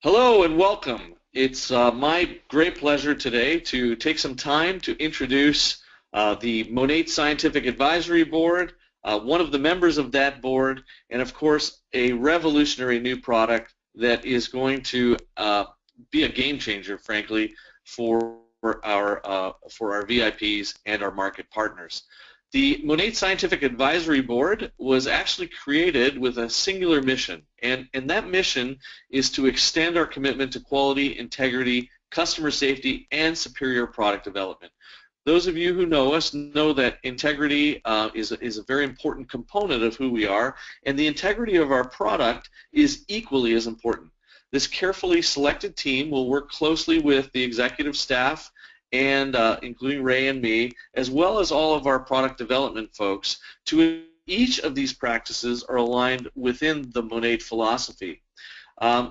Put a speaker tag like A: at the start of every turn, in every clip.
A: Hello and welcome. It's my great pleasure today to take some time to introduce the Monat Scientific Advisory Board, one of the members of that board, and of course a revolutionary new product that is going to be a game changer, frankly, for our VIPs and our market partners. The Monat Scientific Advisory Board was actually created with a singular mission, and that mission is to extend our commitment to quality, integrity, customer safety, and superior product development. Those of you who know us know that integrity is a very important component of who we are, and the integrity of our product is equally as important. This carefully selected team will work closely with the executive staff and including Ray and me, as well as all of our product development folks, to each of these practices are aligned within the Monat philosophy.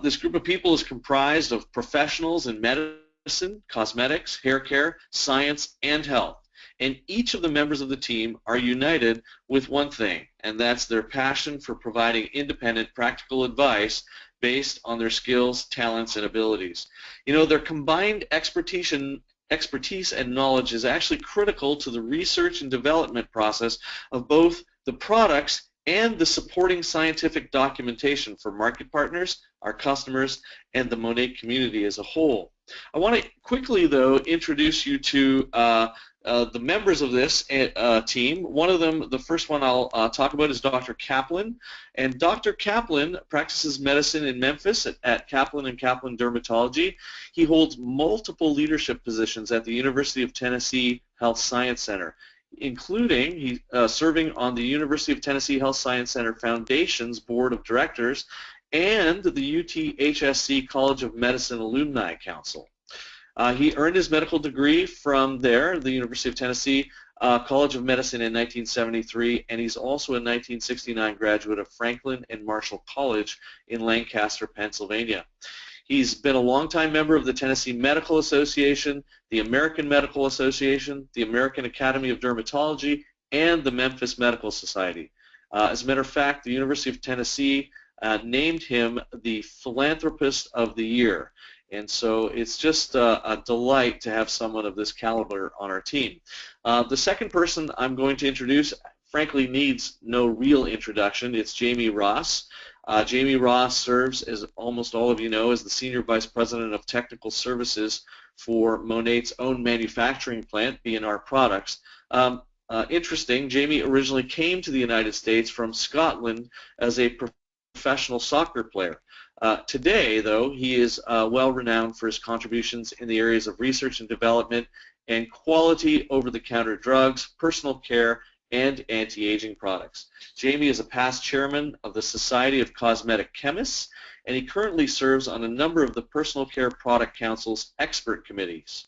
A: This group of people is comprised of professionals in medicine, cosmetics, hair care, science, and health. And each of the members of the team are united with one thing, and that's their passion for providing independent, practical advice based on their skills, talents, and abilities. You know, their combined expertise and knowledge is actually critical to the research and development process of both the products and the supporting scientific documentation for market partners, our customers, and the Monat community as a whole. I want to quickly, though, introduce you to the members of this team. One of them, the first one I'll talk about, is Dr. Kaplan. And Dr. Kaplan practices medicine in Memphis at Kaplan and Kaplan Dermatology. He holds multiple leadership positions at the University of Tennessee Health Science Center, including serving on the University of Tennessee Health Science Center Foundation's Board of Directors and the UTHSC College of Medicine Alumni Council. He earned his medical degree from there, the University of Tennessee College of Medicine, in 1973, and he's also a 1969 graduate of Franklin and Marshall College in Lancaster, Pennsylvania. He's been a longtime member of the Tennessee Medical Association, the American Medical Association, the American Academy of Dermatology, and the Memphis Medical Society. As a matter of fact, the University of Tennessee named him the Philanthropist of the Year. And so it's just a delight to have someone of this caliber on our team. The second person I'm going to introduce, frankly, needs no real introduction. It's Jamie Ross. Jamie Ross serves, as almost all of you know, as the Senior Vice President of Technical Services for Monat's own manufacturing plant, B&R Products. Interesting, Jamie originally came to the United States from Scotland as a professional soccer player. Today, though, he is well renowned for his contributions in the areas of research and development and quality over-the-counter drugs, personal care, and anti-aging products. Jamie is a past chairman of the Society of Cosmetic Chemists, and he currently serves on a number of the Personal Care Product Council's expert committees.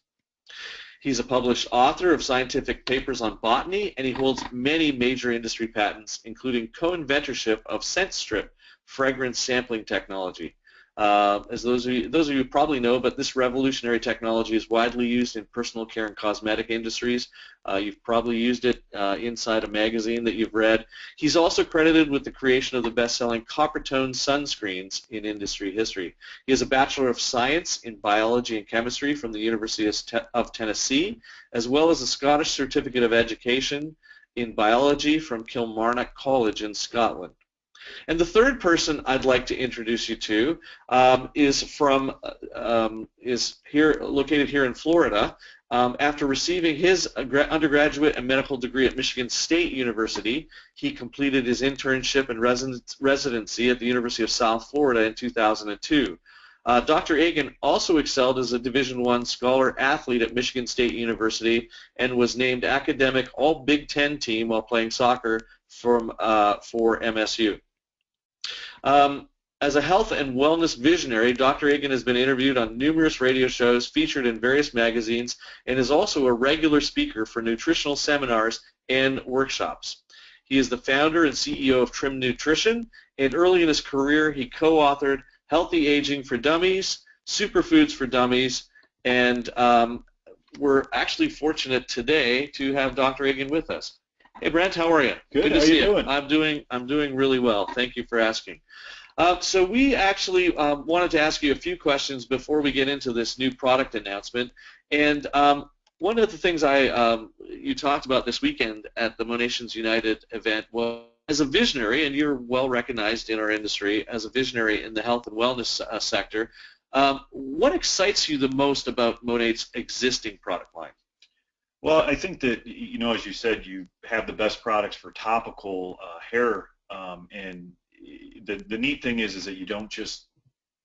A: He's a published author of scientific papers on botany, and he holds many major industry patents, including co-inventorship of scent strip fragrance sampling technology. As those of you probably know, but this revolutionary technology is widely used in personal care and cosmetic industries. You've probably used it inside a magazine that you've read. He's also credited with the creation of the best-selling Coppertone sunscreens in industry history. He has a Bachelor of Science in Biology and Chemistry from the University of Tennessee, as well as a Scottish Certificate of Education in Biology from Kilmarnock College in Scotland. And the third person I'd like to introduce you to is located here in Florida. After receiving his undergraduate and medical degree at Michigan State University, he completed his internship and residency at the University of South Florida in 2002. Dr. Agin also excelled as a Division I scholar athlete at Michigan State University and was named academic All-Big Ten team while playing soccer for MSU. As a health and wellness visionary, Dr. Agin has been interviewed on numerous radio shows, featured in various magazines, and is also a regular speaker for nutritional seminars and workshops. He is the founder and CEO of Trim Nutrition, and early in his career he co-authored Healthy Aging for Dummies, Superfoods for Dummies, and we're actually fortunate today to have Dr. Agin with us. Hey Brent, how are you?
B: Good.
A: Good to see you. I'm doing really well. Thank you for asking. So we actually wanted to ask you a few questions before we get into this new product announcement. And one of the things you talked about this weekend at the Monations United event was, as a visionary, and you're well recognized in our industry as a visionary in the health and wellness sector, what excites you the most about Monat's existing product line?
B: Well, I think that, as you said, you have the best products for topical hair, and the neat thing is that you don't just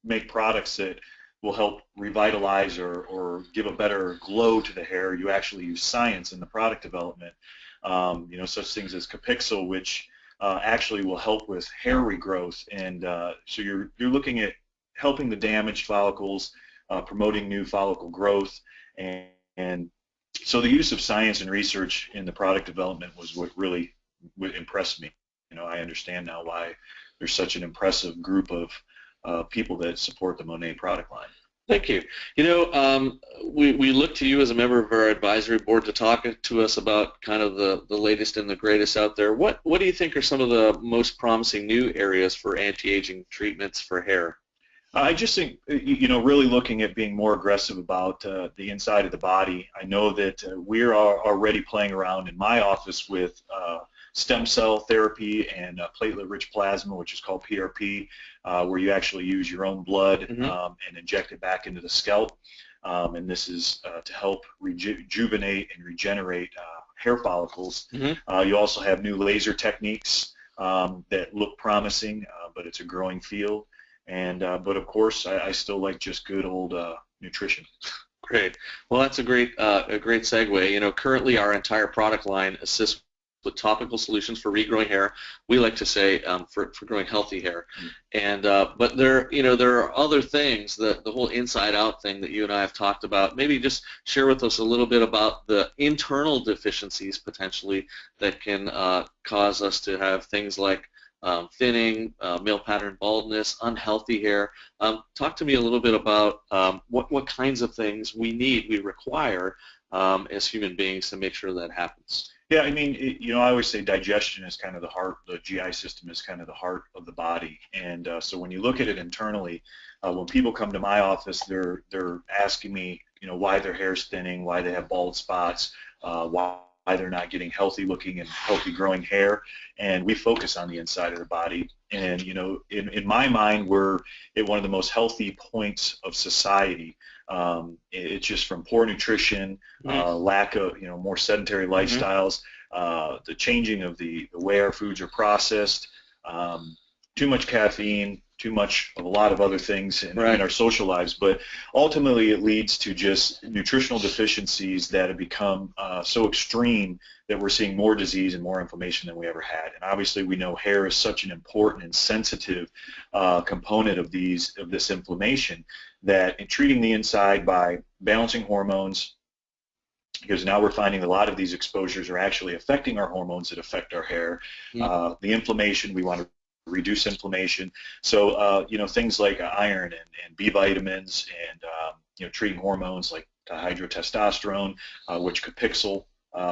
B: make products that will help revitalize or give a better glow to the hair. You actually use science in the product development. Such things as Kapetanakis, which actually will help with hair regrowth, and so you're looking at helping the damaged follicles, promoting new follicle growth, and so the use of science and research in the product development was what really impressed me. I understand now why there's such an impressive group of people that support the Monat product line.
A: Thank you. We look to you as a member of our advisory board to talk to us about kind of the latest and the greatest out there. What do you think are some of the most promising new areas for anti-aging treatments for hair?
B: I just think, really looking at being more aggressive about the inside of the body. I know that we are already playing around in my office with stem cell therapy and platelet-rich plasma, which is called PRP, where you actually use your own blood and inject it back into the scalp. And this is to help rejuvenate and regenerate hair follicles. You also have new laser techniques that look promising, but it's a growing field. And but of course, I still like just good old nutrition.
A: Great. Well, that's a great segue. Currently our entire product line assists with topical solutions for regrowing hair. We like to say for growing healthy hair. And but there are other things, the whole inside out thing that you and I have talked about. Maybe just share with us a little bit about the internal deficiencies potentially that can cause us to have things like thinning, male pattern baldness, unhealthy hair. Talk to me a little bit about what kinds of things we require as human beings to make sure that happens.
B: Yeah, I mean, I always say digestion is kind of the heart. The GI system is kind of the heart of the body, and so when you look at it internally, when people come to my office, they're asking me, why their hair's thinning, why they have bald spots, why they're not getting healthy looking and healthy growing hair, and we focus on the inside of the body. And in my mind, we're at one of the most healthy points of society. It's just from poor nutrition, lack of more sedentary lifestyles, the changing of the way our foods are processed, too much caffeine, too much of a lot of other things in our social lives, but ultimately it leads to just nutritional deficiencies that have become so extreme that we're seeing more disease and more inflammation than we ever had. And obviously we know hair is such an important and sensitive component of this inflammation, that in treating the inside by balancing hormones, because now we're finding a lot of these exposures are actually affecting our hormones that affect our hair. The inflammation, we want to reduce inflammation. So things like iron and B vitamins, and treating hormones like dihydrotestosterone, which Kapetanakis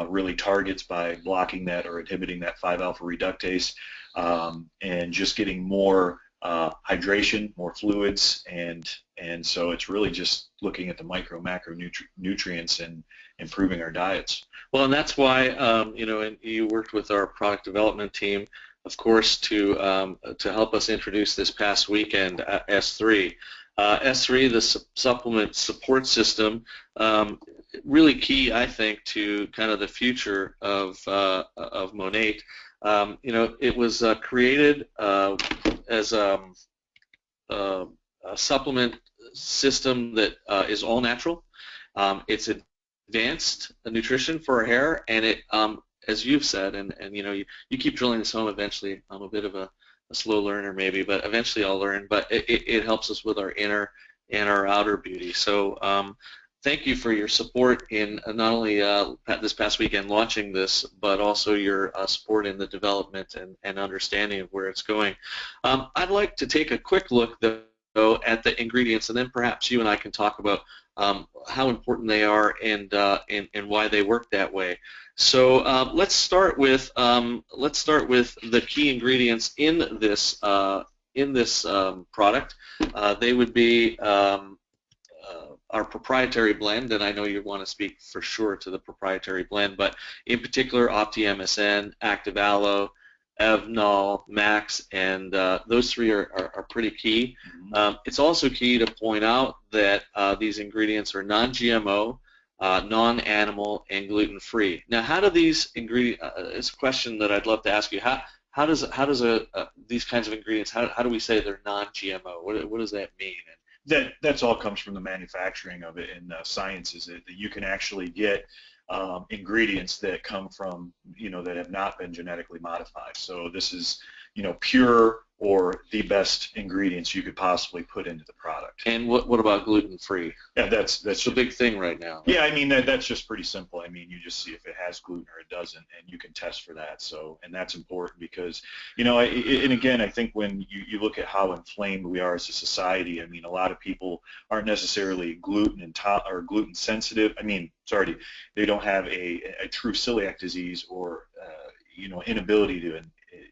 B: really targets by blocking that or inhibiting that 5-alpha reductase, and just getting more hydration, more fluids, and so it's really just looking at the macro nutrients and improving our diets.
A: Well, and that's why and you worked with our product development team, of course, to help us introduce this past weekend S3. S3, the supplement support system, really key, I think, to kind of the future of Monat. It was created as a supplement system that is all natural. It's advanced nutrition for our hair, and it, as you've said, and you keep drilling this home eventually. I'm a bit of a slow learner maybe, but eventually I'll learn. But it helps us with our inner and our outer beauty. So thank you for your support in not only this past weekend launching this, but also your support in the development and understanding of where it's going. I'd like to take a quick look, though, at the ingredients, and then perhaps you and I can talk about how important they are and why they work that way. So let's start with the key ingredients in this in this product. They would be our proprietary blend, and I know you want to speak for sure to the proprietary blend, but in particular OptiMSN, Active Aloe, Evnol, Max, and those three are pretty key. It's also key to point out that these ingredients are non-GMO, non-animal, and gluten-free. Now, how do these ingredients? It's a question that I'd love to ask you. How does these kinds of ingredients? How do we say they're non-GMO? What does that mean?
B: That's all comes from the manufacturing of it, and science is that you can actually get ingredients that come from, that have not been genetically modified. So this is, pure or the best ingredients you could possibly put into the product.
A: And what about gluten-free?
B: Yeah, that's
A: the big thing right now.
B: Yeah, I mean that's just pretty simple. I mean, you just see if it has gluten or it doesn't, and you can test for that. So, and that's important because, and again, I think when you look at how inflamed we are as a society, I mean, a lot of people aren't necessarily gluten sensitive. I mean, sorry, they don't have a true celiac disease or inability to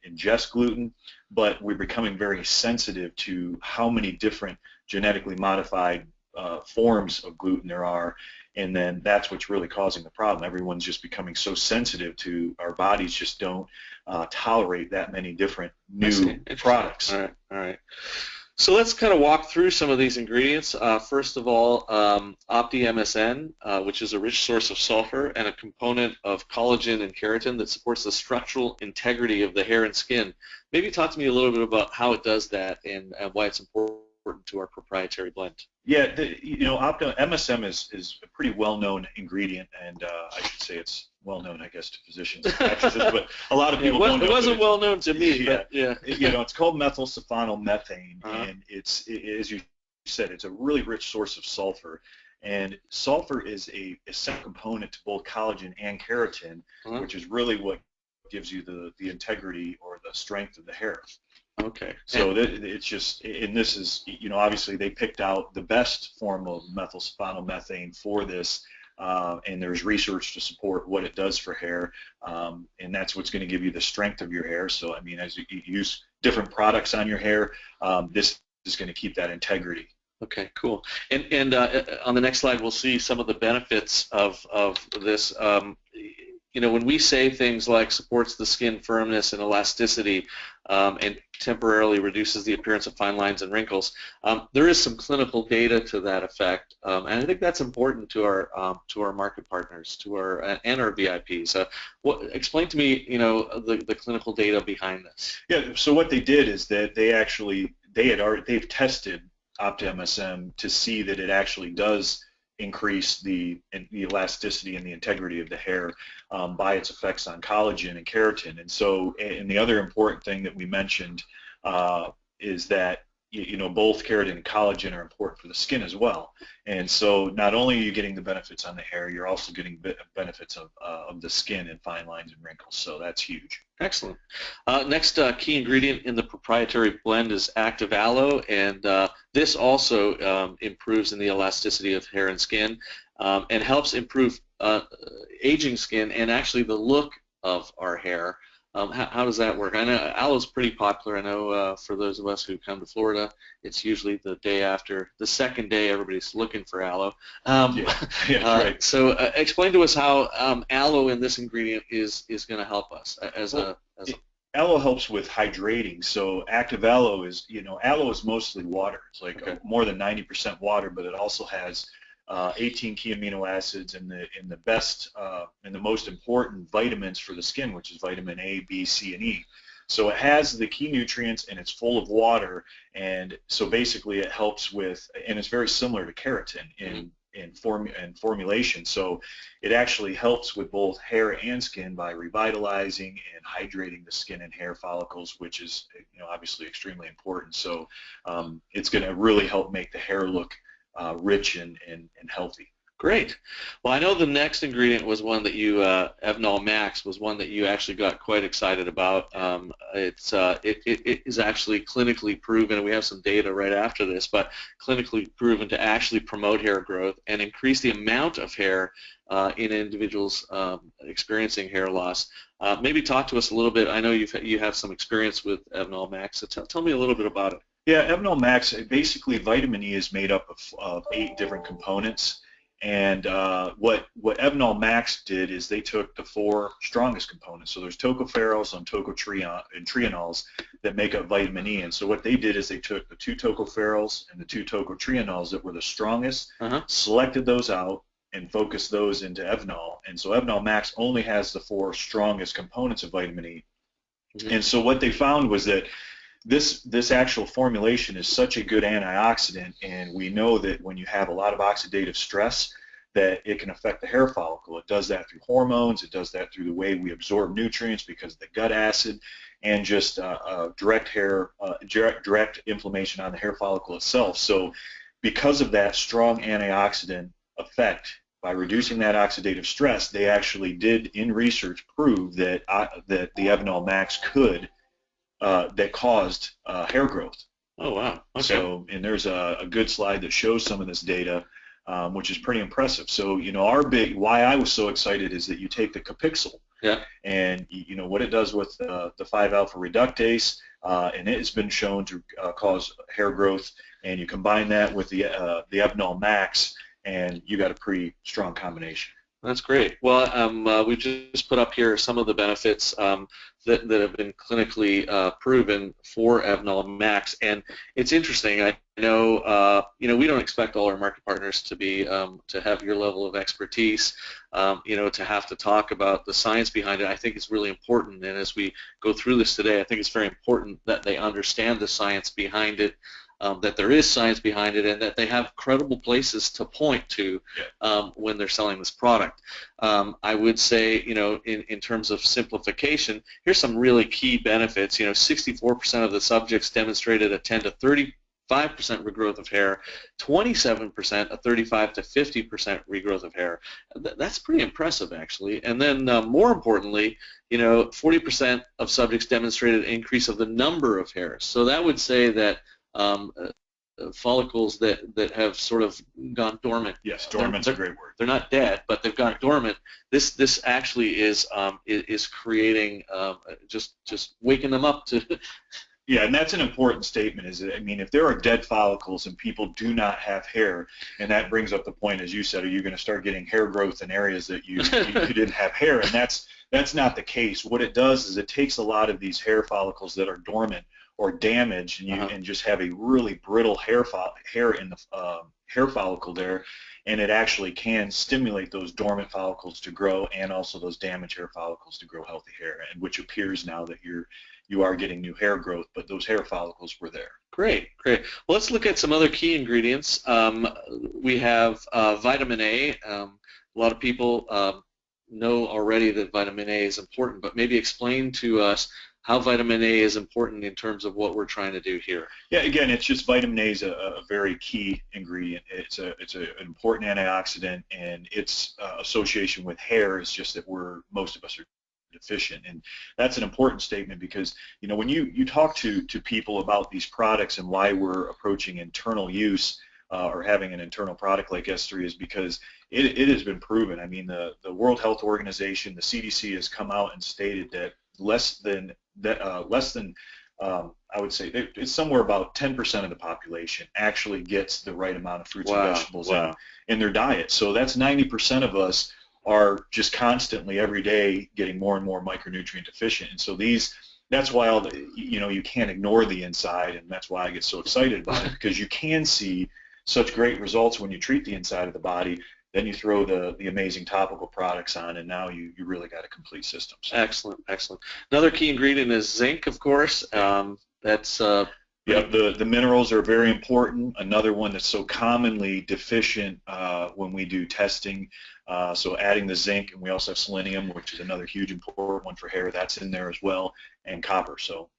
B: ingest gluten, but we're becoming very sensitive to how many different genetically modified forms of gluten there are, and then that's what's really causing the problem. Everyone's just becoming so sensitive to, our bodies just don't tolerate that many different new products.
A: All right. So let's kind of walk through some of these ingredients. First of all, OptiMSN, which is a rich source of sulfur and a component of collagen and keratin that supports the structural integrity of the hair and skin. Maybe talk to me a little bit about how it does that and why it's important to our proprietary blend.
B: Yeah, MSM is a pretty well-known ingredient, and I should say it's well-known, I guess, to physicians and practitioners, but a lot of people don't know.
A: It wasn't well-known to me, but yeah.
B: It's called methylsulfonylmethane, and it's, as you said, it's a really rich source of sulfur, and sulfur is a essential component to both collagen and keratin, which is really what gives you the integrity or the strength of the hair.
A: Okay.
B: So it's just, and this is, obviously they picked out the best form of methylsulfonylmethane for this, and there's research to support what it does for hair, and that's what's going to give you the strength of your hair. So, I mean, as you use different products on your hair, this is going to keep that integrity.
A: Okay, cool. And on the next slide, we'll see some of the benefits of this. When we say things like supports the skin firmness and elasticity and temporarily reduces the appearance of fine lines and wrinkles, there is some clinical data to that effect, and I think that's important to our market partners, and our VIPs. Explain to me, the clinical data behind this.
B: Yeah. So what they did is that they've tested OptiMSM to see that it actually does increase the elasticity and the integrity of the hair by its effects on collagen and keratin. And so, and the other important thing that we mentioned is that both keratin and collagen are important for the skin as well. And so not only are you getting the benefits on the hair, you're also getting benefits of the skin and fine lines and wrinkles. So that's huge.
A: Excellent. Next key ingredient in the proprietary blend is Active Aloe, and this also improves in the elasticity of hair and skin and helps improve aging skin and actually the look of our hair. How does that work? I know aloe's pretty popular. I know for those of us who come to Florida, it's usually the second day everybody's looking for aloe.
B: Right.
A: So explain to us how aloe in this ingredient is going to help us
B: Aloe helps with hydrating. So Active Aloe is, aloe is mostly water. It's like more than 90% water, but it also has 18 key amino acids and the best and the most important vitamins for the skin, which is vitamin A, B, C, and E. So it has the key nutrients and it's full of water, and so basically it helps with, and it's very similar to keratin in formulation. So it actually helps with both hair and skin by revitalizing and hydrating the skin and hair follicles, which is obviously extremely important. So it's going to really help make the hair look rich and healthy.
A: Great. Well, I know the next ingredient was one that you, Evenol Max, was one that you actually got quite excited about. It is actually clinically proven, and we have some data right after this, but clinically proven to actually promote hair growth and increase the amount of hair in individuals experiencing hair loss. Maybe talk to us a little bit. I know you have some experience with Evenol Max, so tell me a little bit about it.
B: Yeah, Evenol Max, basically vitamin E is made up of 8 different components. And what Evenol Max did is they took the 4 strongest components. So there's tocopherols and trienols that make up vitamin E. And so what they did is they took the 2 tocopherols and the 2 tocotrienols that were the strongest, selected those out, and focused those into Evenol. And so Evenol Max only has the 4 strongest components of vitamin E. And so what they found was that this actual formulation is such a good antioxidant, and we know that when you have a lot of oxidative stress, that it can affect the hair follicle. It does that through hormones. It does that through the way we absorb nutrients because of the gut acid, and just direct inflammation on the hair follicle itself. So because of that strong antioxidant effect, by reducing that oxidative stress, they actually did in research prove that that the Evenol Max could that caused hair growth.
A: Oh, wow. Okay.
B: So, and there's a good slide that shows some of this data, which is pretty impressive. So, why I was so excited is that you take the Capixul, and what it does with the 5-alpha reductase, and it has been shown to cause hair growth, and you combine that with the Evenol Max, and you got a pretty strong combination.
A: That's great. Well, we just put up here some of the benefits that have been clinically proven for Evenol Max, and it's interesting. I know, we don't expect all our market partners to be to have your level of expertise, to have to talk about the science behind it. I think it's really important, and as we go through this today, I think it's very important that they understand the science behind it. That there is science behind it, and that they have credible places to point to when they're selling this product. I would say, in terms of simplification, here's some really key benefits. 64% of the subjects demonstrated a 10 to 35% regrowth of hair, 27% a 35 to 50% regrowth of hair. That's pretty impressive, actually. And then more importantly, 40% of subjects demonstrated an increase of the number of hairs. So that would say that follicles that have sort of gone dormant.
B: Yes, dormant's a great word.
A: They're not dead, but they've gone dormant. This actually is creating just waking them up to.
B: Yeah, and that's an important statement. If there are dead follicles and people do not have hair, and that brings up the point, as you said, are you going to start getting hair growth in areas that you didn't have hair? And that's not the case. What it does is it takes a lot of these hair follicles that are dormant or damaged, and just have a really brittle hair in the hair follicle there, and it actually can stimulate those dormant follicles to grow, and also those damaged hair follicles to grow healthy hair, and which appears now that you are getting new hair growth, but those hair follicles were there.
A: Great. Well, let's look at some other key ingredients. We have vitamin A. A lot of people know already that vitamin A is important, but maybe explain to us how vitamin A is important in terms of what we're trying to do here.
B: Yeah, again, it's just vitamin A is a very key ingredient. It's an important antioxidant, and its association with hair is just that most of us are deficient, and that's an important statement because when you talk to people about these products and why we're approaching internal use or having an internal product like S3 is because it has been proven. The World Health Organization, the CDC, has come out and stated that less than I would say it's somewhere about 10% of the population actually gets the right amount of fruits and vegetables in their diet. So that's 90% of us are just constantly every day getting more and more micronutrient deficient. And so that's why you can't ignore the inside, and that's why I get so excited about it, because you can see such great results when you treat the inside of the body. Then you throw the amazing topical products on, and now you really got a complete system. So.
A: Excellent. Another key ingredient is zinc, of course. That's
B: Yep, the minerals are very important. Another one that's so commonly deficient when we do testing. So adding the zinc, and we also have selenium, which is another huge important one for hair. That's in there as well, and copper. So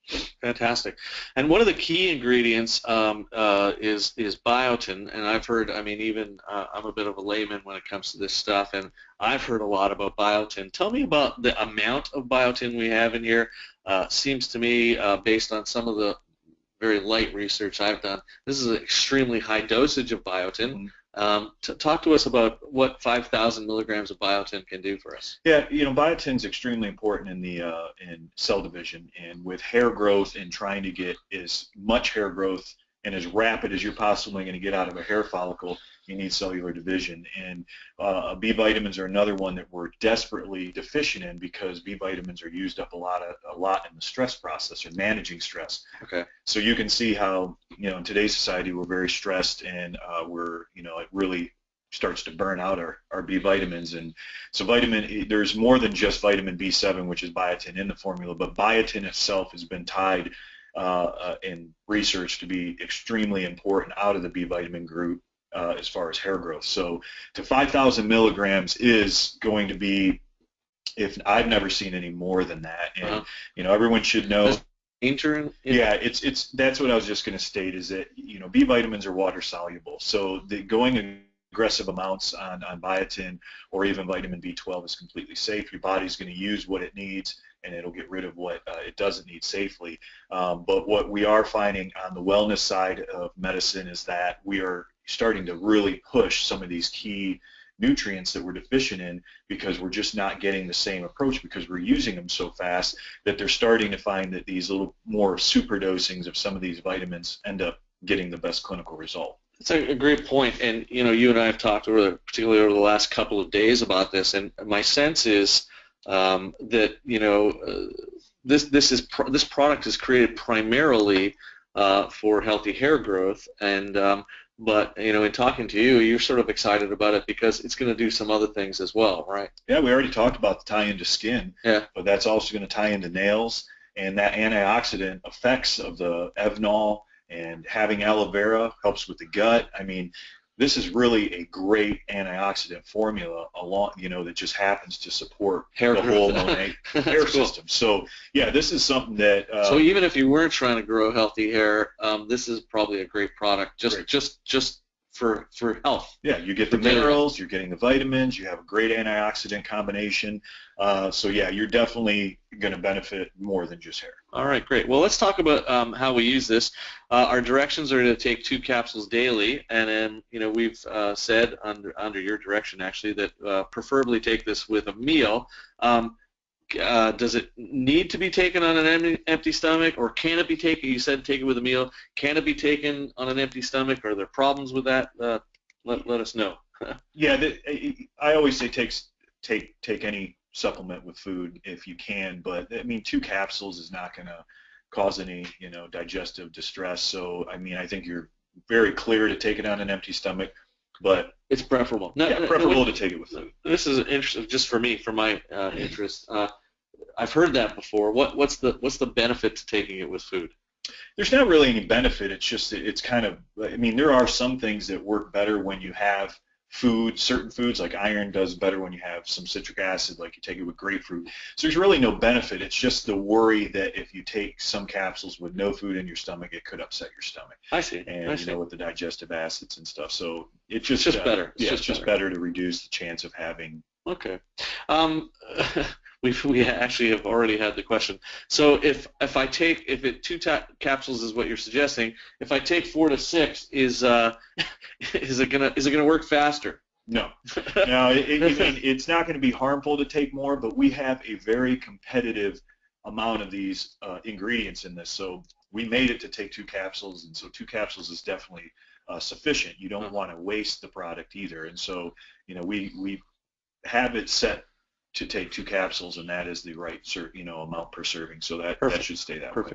A: fantastic. And one of the key ingredients is biotin. And I've heard, I mean, even I'm a bit of a layman when it comes to this stuff, and I've heard a lot about biotin. Tell me about the amount of biotin we have in here. Seems to me, based on some of the very light research I've done, this is an extremely high dosage of biotin. Talk to us about what 5,000 milligrams of biotin can do for us.
B: Yeah, biotin is extremely important in the in cell division, and with hair growth and trying to get as much hair growth and as rapid as you're possibly going to get out of a hair follicle, you need cellular division. And B vitamins are another one that we're desperately deficient in, because B vitamins are used up a lot in the stress process, or managing stress.
A: Okay.
B: So you can see how in today's society we're very stressed, and it really starts to burn out our B vitamins. And so there's more than just vitamin B7, which is biotin, in the formula, but biotin itself has been tied in research to be extremely important out of the B vitamin group as far as hair growth. So to 5,000 milligrams is going to be, if I've never seen any more than that, and everyone should know. Yeah, that's what I was just going to state, is that B vitamins are water soluble, so going aggressive amounts on biotin or even vitamin B12 is completely safe. Your body's going to use what it needs, and it'll get rid of what it doesn't need safely. But what we are finding on the wellness side of medicine is that we are starting to really push some of these key nutrients that we're deficient in, because we're just not getting the same approach, because we're using them so fast that they're starting to find that these little more super dosings of some of these vitamins end up getting the best clinical result.
A: That's a great point, and you and I have talked particularly over the last couple of days about this, and my sense is that this product is created primarily for healthy hair growth, and but in talking to you, you're sort of excited about it because it's going to do some other things as well, right?
B: Yeah, we already talked about the tie into skin, but that's also going to tie into nails, and that antioxidant effects of the Evenol. And having aloe vera helps with the gut. I mean, this is really a great antioxidant formula that just happens to support the whole Monat hair system. So yeah, this is something that.
A: So even if you weren't trying to grow healthy hair, this is probably a great product just for health.
B: Yeah, you get the minerals, you're getting the vitamins, you have a great antioxidant combination. So yeah, you're definitely going to benefit more than just hair.
A: All right, great. Well, let's talk about how we use this. Our directions are to take 2 capsules daily, and then we've said under your direction actually that preferably take this with a meal. Does it need to be taken on an empty stomach, or can it be taken? You said take it with a meal. Can it be taken on an empty stomach? Are there problems with that? Let us know.
B: Yeah, I always say take any supplement with food if you can, but I mean 2 capsules is not going to cause any digestive distress. So I mean I think you're very clear to take it on an empty stomach, but
A: it's preferable.
B: Preferable to take it with food.
A: This is interesting, just for me, for my interest. I've heard that before. What's the benefit to taking it with food?
B: There's not really any benefit. It's just it's kind of. I mean, there are some things that work better when you have food. Certain foods, like iron, does better when you have some citric acid, like you take it with grapefruit. So there's really no benefit. It's just the worry that if you take some capsules with no food in your stomach, it could upset your stomach.
A: I see.
B: And with the digestive acids and stuff. So it's just
A: better.
B: It's just better to reduce the chance of having.
A: Okay. We actually have already had the question. So if 2 capsules is what you're suggesting, if I take 4 to 6, is it gonna work faster?
B: No. No, it's not going to be harmful to take more, but we have a very competitive amount of these ingredients in this. So we made it to take 2 capsules, and so 2 capsules is definitely sufficient. You don't want to waste the product either, and so we have it set to take 2 capsules, and that is the right amount per serving. So that should stay that way.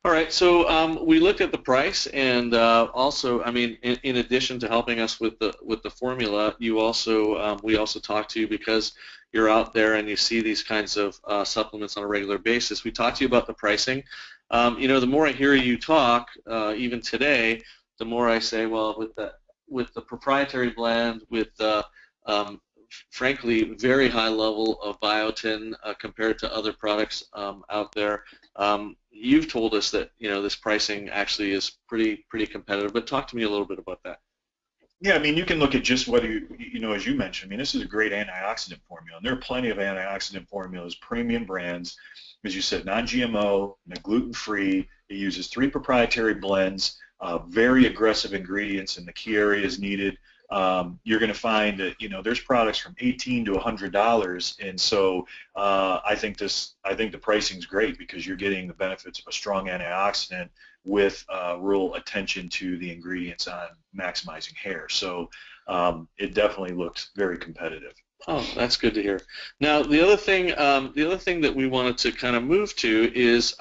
A: All right. So we looked at the price, and also, I mean, in addition to helping us with the formula, we also talked to you because you're out there and you see these kinds of supplements on a regular basis. We talked to you about the pricing. The more I hear you talk, even today, the more I say, well, with the proprietary blend, with frankly very high level of biotin compared to other products out there. You've told us that this pricing actually is pretty competitive. But talk to me a little bit about that.
B: Yeah, I mean, you can look at just whether as you mentioned, I mean, this is a great antioxidant formula, and there are plenty of antioxidant formulas, premium brands, as you said, non-GMO, gluten-free. It uses 3 proprietary blends, very aggressive ingredients in the key areas needed. You're going to find that there's products from $18 to $100, and so I think the pricing's great because you're getting the benefits of a strong antioxidant with real attention to the ingredients on maximizing hair. So it definitely looks very competitive.
A: Oh, that's good to hear. Now, the other thing that we wanted to kind of move to is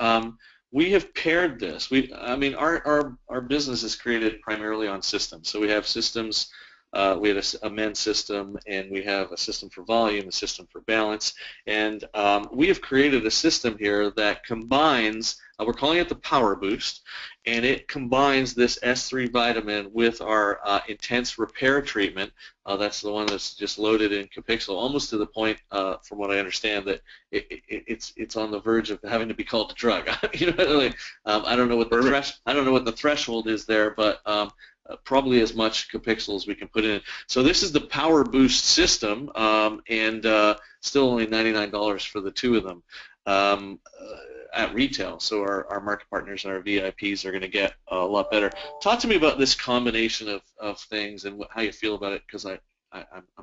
A: we have paired this. Our business is created primarily on systems. So we have systems. We have a men's system, and we have a system for volume, a system for balance, and we have created a system here that combines, we're calling it the Power Boost, and it combines this S3 vitamin with our intense repair treatment. That's the one that's just loaded in Kapixel, almost to the point, from what I understand, that it's on the verge of having to be called a drug. I don't know what the threshold is there, but probably as much Kapixel as we can put in. So this is the Power Boost system, and still only $99 for the 2 of them at retail. So our market partners and our VIPs are going to get a lot better. Talk to me about this combination of things and how you feel about it, because I'm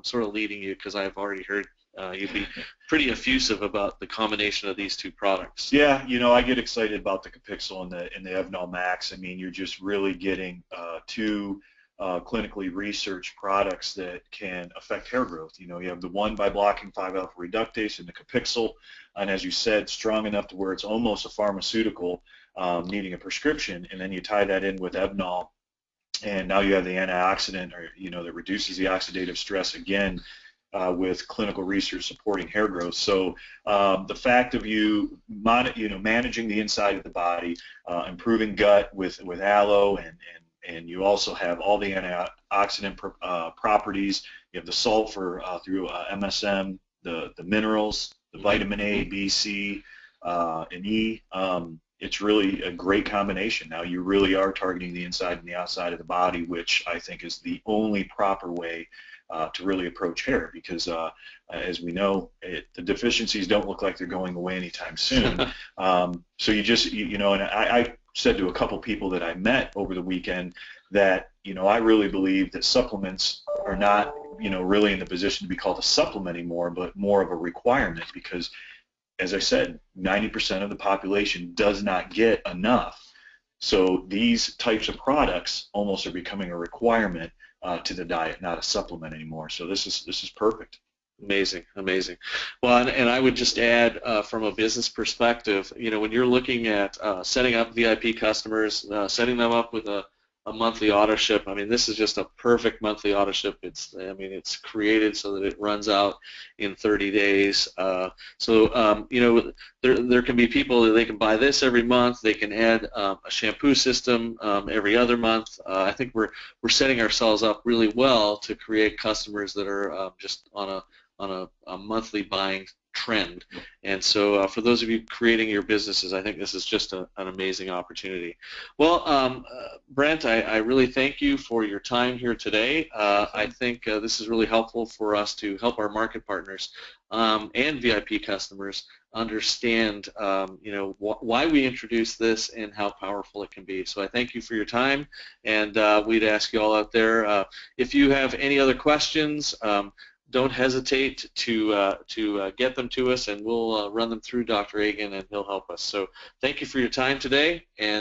A: sort of leading you because I've already heard you'd be pretty effusive about the combination of these 2 products.
B: Yeah, I get excited about the Kapixel and the Evnol Max. I mean, you're just really getting 2 clinically researched products that can affect hair growth. You have the one by blocking 5-alpha reductase and the Kapixel, and as you said, strong enough to where it's almost a pharmaceutical, needing a prescription, and then you tie that in with Evnol, and now you have the antioxidant, that reduces the oxidative stress again, with clinical research supporting hair growth. So the fact of managing the inside of the body, improving gut with aloe, and you also have all the antioxidant properties. You have the sulfur through MSM, the minerals, the vitamin A, B, C, and E. It's really a great combination. Now you really are targeting the inside and the outside of the body, which I think is the only proper way to really approach hair, because as we know, the deficiencies don't look like they're going away anytime soon. So you just, and I said to a couple people that I met over the weekend that, I really believe that supplements are not, really in the position to be called a supplement anymore, but more of a requirement, because, as I said, 90% of the population does not get enough. So these types of products almost are becoming a requirement to the diet, not a supplement anymore. So this is perfect.
A: Amazing, amazing. Well, and I would just add, from a business perspective, when you're looking at setting up VIP customers, setting them up with a monthly auto ship, I mean, this is just a perfect monthly auto ship. It's created so that it runs out in 30 days. There can be people that they can buy this every month. They can add a shampoo system every other month. I think we're setting ourselves up really well to create customers that are just on a monthly buying trend. And so for those of you creating your businesses, I think this is just an amazing opportunity. Well, Brent, I really thank you for your time here today. I think this is really helpful for us to help our market partners and VIP customers understand why we introduced this and how powerful it can be. So I thank you for your time, and we'd ask you all out there, if you have any other questions, don't hesitate to get them to us, and we'll run them through Dr. Agin, and he'll help us. So thank you for your time today, and